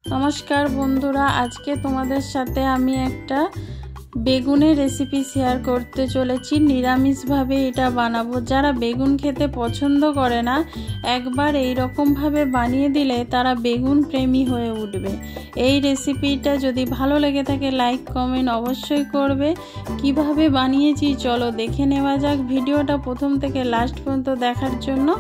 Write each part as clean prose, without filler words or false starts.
नमस्कार बंधुरा आज के तुम्हारे साथे आमी एकटा बेगुनेर रेसिपि शेयर करते चलेछि। निरामिष भावे एटा बानाबो। जारा बेगुन खेते पछंद करे ना एकबार एई रकम भावे बानिये दिले तारा बेगुन प्रेमी हये उठबे। एई रेसिपिटा जदि भालो लेगे थाके लाइक कमेंट अवश्यई करबे। किभाबे बानिয়েছি चलो देखे नेওয়া যাক। ভিডিওটা प्रथम থেকে लास्ट पर्यन्त देखार जोन्नो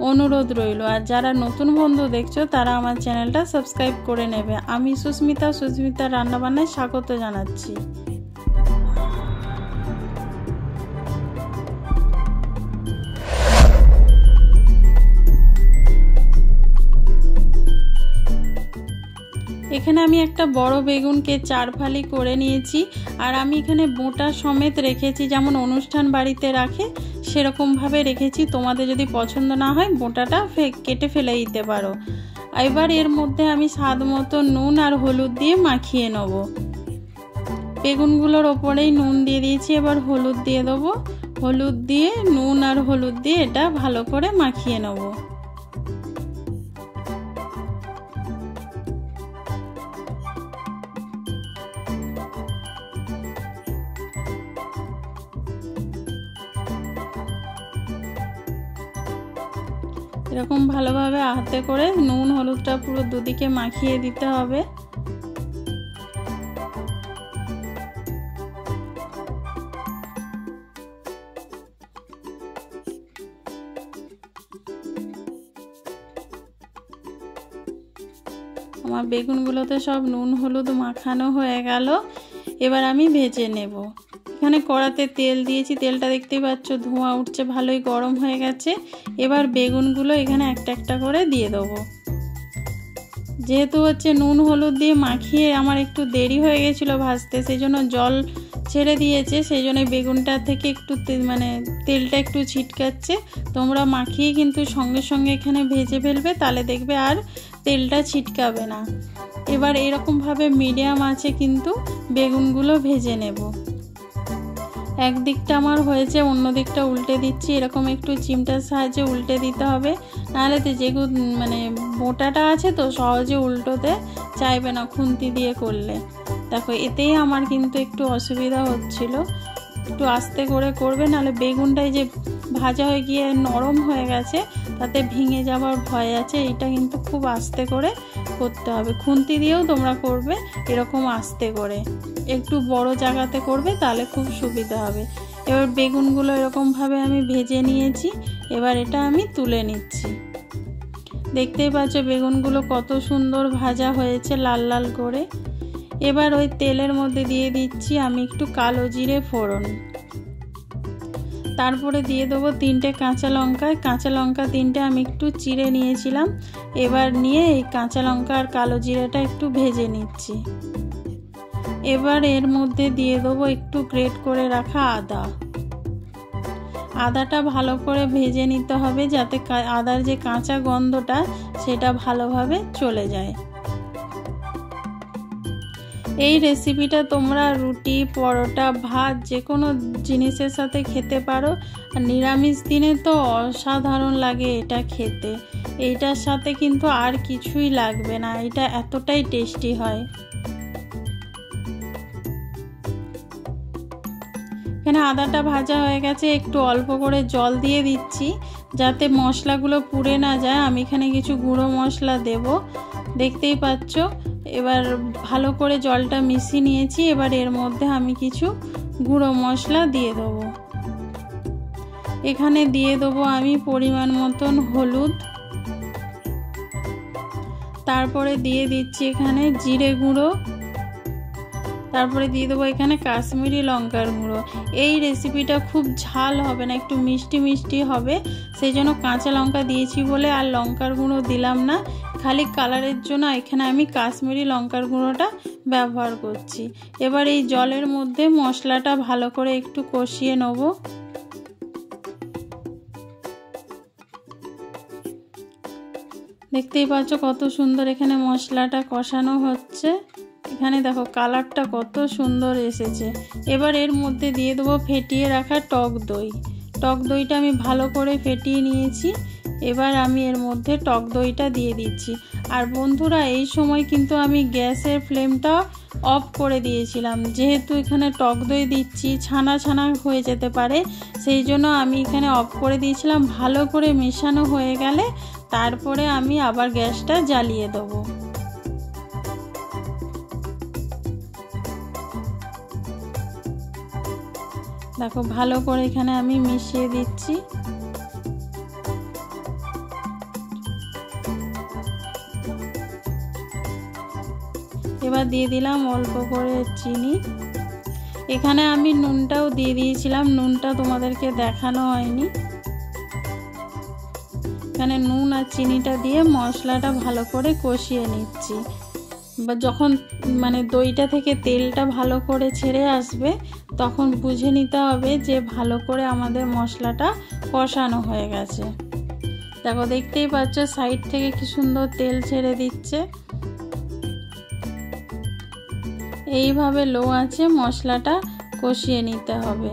अनुरोध रইল। আর যারা নতুন বন্ধু দেখছো তারা আমার চ্যানেলটা সাবস্ক্রাইব করে নেবে। আমি সুস্মিতা রান্না বান্নায় স্বাগত জানাচ্ছি। এখানে আমি একটা বড় বেগুনকে চার ফালি করে নিয়েছি আর আমি এখানে বোঁটা সমেত রেখেছি, যেমন অনুষ্ঠান বাড়িতে রাখে সেরকম ভাবে রেখেছি। তোমাদের যদি পছন্দ না হয় বোঁটাটা কেটে ফেলে দিতে পারো। এবার এর মধ্যে আমি স্বাদ মতো নুন আর হলুদ দিয়ে মাখিয়ে নেব। বেগুনগুলোর ওপরেই নুন দিয়ে দিয়েছি, এবার হলুদ দিয়ে দেবো। হলুদ দিয়ে নুন আর হলুদ দিয়ে এটা ভালো করে মাখিয়ে নেব। এরকম ভালোভাবে হাতে করে নুন হলুদটা পুরো দুদিকে মাখিয়ে দিতে হবে। আমার বেগুনগুলোতে সব নুন হলুদ মাখানো হয়ে গেল। এবার আমি ভেজে নেব। এখানে কড়াতে তেল দিয়েছি, তেলটা দেখতেই পাচ্ছ ধোঁয়া উঠছে, ভালোই গরম হয়ে গেছে। এবার বেগুনগুলো এখানে একটা একটা করে দিয়ে দেবো। যেহেতু নুন হলুদ দিয়ে মাখিয়ে আমার একটু দেরি হয়ে গেছিলো ভাজতে, সেই জন্য জল ছেড়ে দিয়েছে, সেই জন্য বেগুনটা থেকে একটু তেলটা একটু ছিটকাচ্ছে। তোমরা মাখিয়ে কিন্তু সঙ্গে সঙ্গে এখানে ভেজে ফেলবে, তাহলে দেখবে আর তেলটা ছিটকাবে না। এবার এরকমভাবে মিডিয়াম আঁচে কিন্তু বেগুনগুলো ভেজে নেব। এক দিকটা আমার হয়েছে, অন্য দিকটা উল্টে দিচ্ছি। এরকম একটু চিমটার সাহায্যে উল্টে দিতে হবে, নাহলে তো যেগুলো বোঁটাটা আছে তো সহজে উল্টোতে চাইবে না খুন্তি দিয়ে করলে। দেখো এতেই আমার কিন্তু একটু অসুবিধা হচ্ছিল। একটু আস্তে করে করবে, নাহলে বেগুনটাই যে ভাজা হয়ে গিয়ে নরম হয়ে গেছে তাতে ভেঙে যাওয়ার ভয় আছে। এটা কিন্তু খুব আস্তে করে করতে হবে। খুন্তি দিয়েও তোমরা করবে এরকম আস্তে করে, একটু বড় জায়গাতে করবে তাহলে খুব সুবিধা হবে। এবার বেগুনগুলো এরকমভাবে আমি ভেজে নিয়েছি। এবার এটা আমি তুলে নিচ্ছি। দেখতেই পাচ্ছ বেগুনগুলো কত সুন্দর ভাজা হয়েছে লাল লাল করে। এবার ওই তেলের মধ্যে দিয়ে দিচ্ছি আমি একটু কালো জিরে ফোড়ন। তারপরে দিয়ে দেবো 3টে কাঁচা লঙ্কা। কাঁচা লঙ্কা 3টে আমি একটু চিড়ে নিয়েছিলাম। এবার নিয়ে এই কাঁচা লঙ্কা আর কালো জিরেটা একটু ভেজে নিচ্ছি। এবার এর মধ্যে দিয়ে দেবো একটু গ্রেট করে রাখা আদা। আদাটা ভালো করে ভেজে নিতে হবে, যাতে আদার যে কাঁচা গন্ধটা সেটা ভালোভাবে চলে যায়। এই রেসিপিটা তোমরা রুটি পরোটা ভাত যে কোনো জিনিসের সাথে খেতে পারো। আর নিরামিষ দিনে তো অসাধারণ লাগে এটা খেতে। এইটার সাথে কিন্তু আর কিছুই লাগবে না, এটা এতটাই টেস্টি হয়। এখানে আদাটা ভাজা হয়ে গেছে, একটু অল্প করে জল দিয়ে দিচ্ছি যাতে মশলাগুলো পুড়ে না যায়। আমি এখানে কিছু গুঁড়ো মশলা দেব, দেখতেই পাচ্ছ। এবার ভালো করে জলটা মিশিয়ে নিয়েছি। এবার এর মধ্যে আমি কিছু গুঁড়ো মশলা দিয়ে দেবো। এখানে দিয়ে দেবো আমি পরিমাণ মতন হলুদ। তারপরে দিয়ে দিচ্ছি এখানে জিরে গুঁড়ো। তারপরে দিয়ে দেবো এখানে কাশ্মীরি লঙ্কার গুঁড়ো। এই রেসিপিটা খুব ঝাল হবে না, একটু মিষ্টি মিষ্টি হবে, সেই জন্য কাঁচা লঙ্কা দিয়েছি বলে আর লঙ্কার গুঁড়ো দিলাম না। খালি কালারের জন্য এখানে আমি কাশ্মীরি লঙ্কার গুঁড়োটা ব্যবহার করছি। এবার এই জলের মধ্যে মশলাটা ভালো করে একটু কষিয়ে নেব। দেখতেই পাচ্ছ কত সুন্দর এখানে মশলাটা কষানো হচ্ছে। এখানে দেখো কালারটা কত সুন্দর এসেছে। এবার এর মধ্যে দিয়ে দেবো ফেটিয়ে রাখা টক দই। টক দইটা আমি ভালো করে ফেটিয়ে নিয়েছি। এবার আমি এর মধ্যে টক দইটা দিয়ে দিচ্ছি। আর বন্ধুরা এই সময় কিন্তু আমি গ্যাসের ফ্লেমটা অফ করে দিয়েছিলাম, যেহেতু এখানে টক দই দিচ্ছি ছানা ছানা হয়ে যেতে পারে, সেই জন্য আমি এখানে অফ করে দিয়েছিলাম। ভালো করে মেশানো হয়ে গেলে তারপরে আমি আবার গ্যাসটা জ্বালিয়ে দেবো। দেখো ভালো করে এখানে আমি মিশিয়ে দিচ্ছি। এবার দিয়ে দিলাম অল্প করে চিনি। এখানে আমি নুনটাও দিয়ে দিয়েছিলাম, নুনটা তোমাদেরকে দেখানো হয়নি। এখানে নুন আর চিনিটা দিয়ে মশলাটা ভালো করে কষিয়ে নিচ্ছি। বা যখন দইটা থেকে তেলটা ভালো করে ছেড়ে আসবে তখন বুঝে নিতে হবে যে ভালো করে আমাদের মশলাটা কষানো হয়ে গেছে। দেখো দেখতেই পাচ্ছ সাইড থেকে কি সুন্দর তেল ছেড়ে দিচ্ছে। এইভাবে লো আঁচে মশলাটা কষিয়ে নিতে হবে।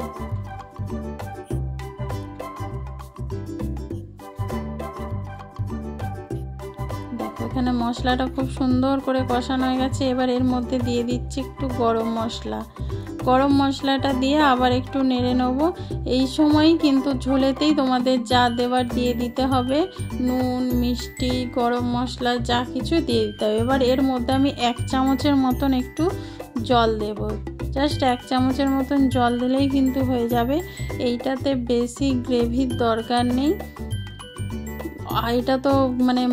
দেখো এখানে মশলাটা খুব সুন্দর করে কষানো হয়ে গেছে। এবার এর মধ্যে দিয়ে দিচ্ছি একটু গরম মশলা। গরম মশলাটা দিয়ে আবার একটু নেড়ে নেব। এই সময় কিন্তু ঝোলেতেই তোমাদের যা দেওয়ার দিয়ে দিতে হবে, নুন, মিষ্টি, গরম মশলা যা কিছু দিয়ে দিতে হবে। এবার এর মধ্যে আমি 1 চামচের মতন একটু জল দেব। জাস্ট 1 চামচের মতন জল দিলেই কিন্তু হয়ে যাবে। এইটাতে বেশি গ্রেভির দরকার নেই, এটা তো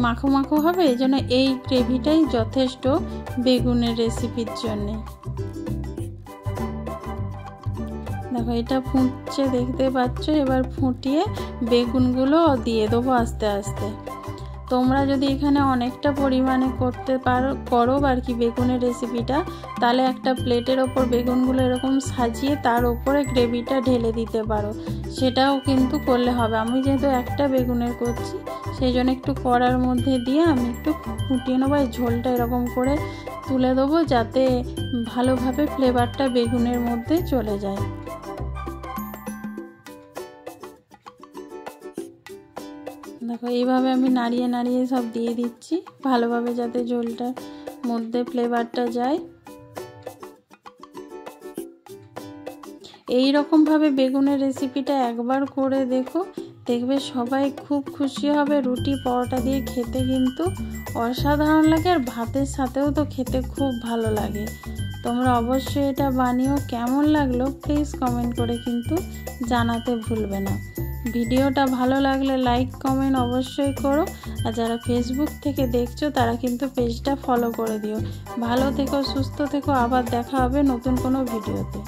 মাখো মাখো হবে, এই জন্য এই গ্রেভিটাই যথেষ্ট বেগুনের রেসিপির জন্যে। দেখো এটা ফুটছে দেখতে পাচ্ছ। এবার ফুটিয়ে বেগুনগুলো দিয়ে দেবো আস্তে আস্তে। তোমরা যদি এখানে অনেকটা পরিমাণে করো আর কি বেগুনের রেসিপিটা, তাহলে একটা প্লেটের ওপর বেগুনগুলো এরকম সাজিয়ে তার উপরে গ্রেভিটা ঢেলে দিতে পারো, সেটাও কিন্তু করলে হবে। আমি যেহেতু একটা বেগুনের করছি সেই জন্য একটু কড়ার মধ্যে দিয়ে আমি একটু ফুটিয়ে নেবো। এই ঝোলটা এরকম করে তুলে দেবো যাতে ভালোভাবে ফ্লেভারটা বেগুনের মধ্যে চলে যায়। দেখো এইভাবে আমি নাড়িয়ে নাড়িয়ে সব দিয়ে দিচ্ছি ভালোভাবে যাতে ঝোলটার মধ্যে ফ্লেভারটা যায়। এই রকমভাবে বেগুনের রেসিপিটা একবার করে দেখবে সবাই খুব খুশি হবে। রুটি পরোটা দিয়ে খেতে কিন্তু অসাধারণ লাগে, আর ভাতের সাথেও তো খেতে খুব ভালো লাগে। তোমরা অবশ্যই এটা বানিও। কেমন লাগলো প্লিজ কমেন্ট করে কিন্তু জানাতে ভুলবে না। ভিডিওটা ভালো লাগলে লাইক কমেন্ট অবশ্যই করো। আর যারা ফেসবুক থেকে দেখছো তারা কিন্তু পেজটা ফলো করে দিও। ভালো থেকো, সুস্থ থেকো, আবার দেখা হবে নতুন কোনো ভিডিওতে।